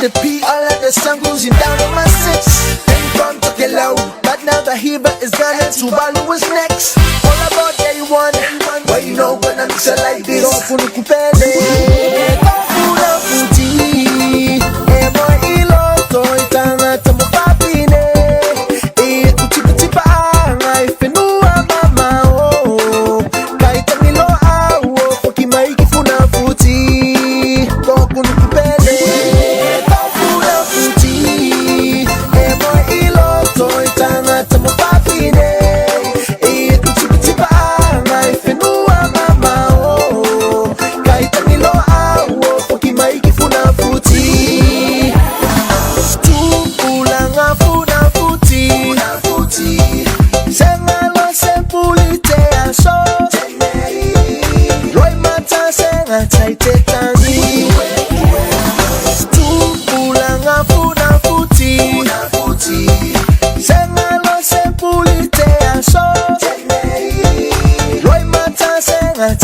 the P, all of the sun cruising down on my six. Then from took it low, but now the Heba is gone and Subaru was next. All about day one, why you know when I'm so like this? Don't fool the kupele, don't fool the fuji. Eh boy, ilo toy tanga tamo papine. Eh kuchipa chipa anga ifenua mama oh. Kaita nilo awo, poki maiki funa fuji. Don't fool the kupele, don't fool the fuji. Eh boy, ilo toy tanga tamo papine.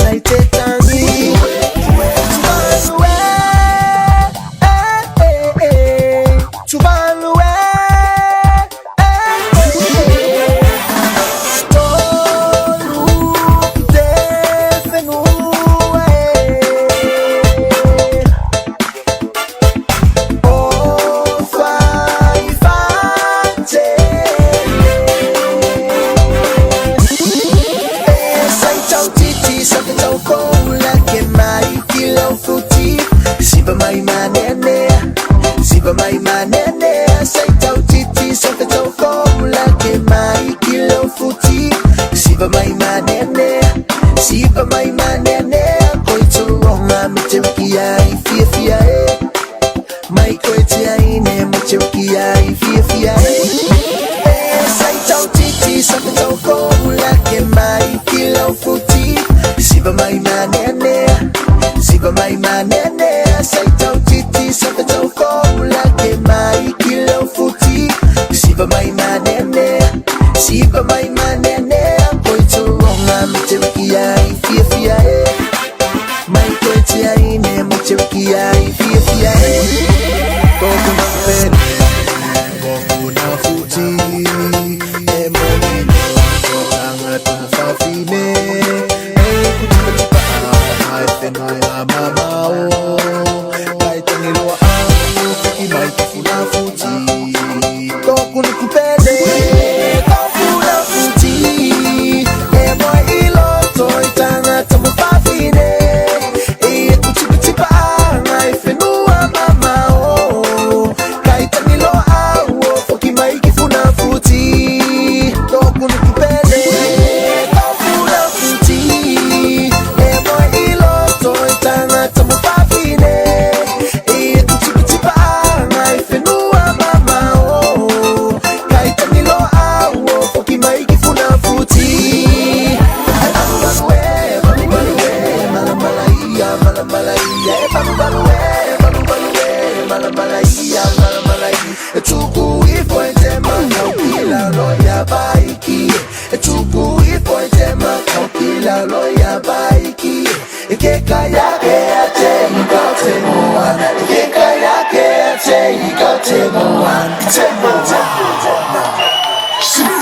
Take one.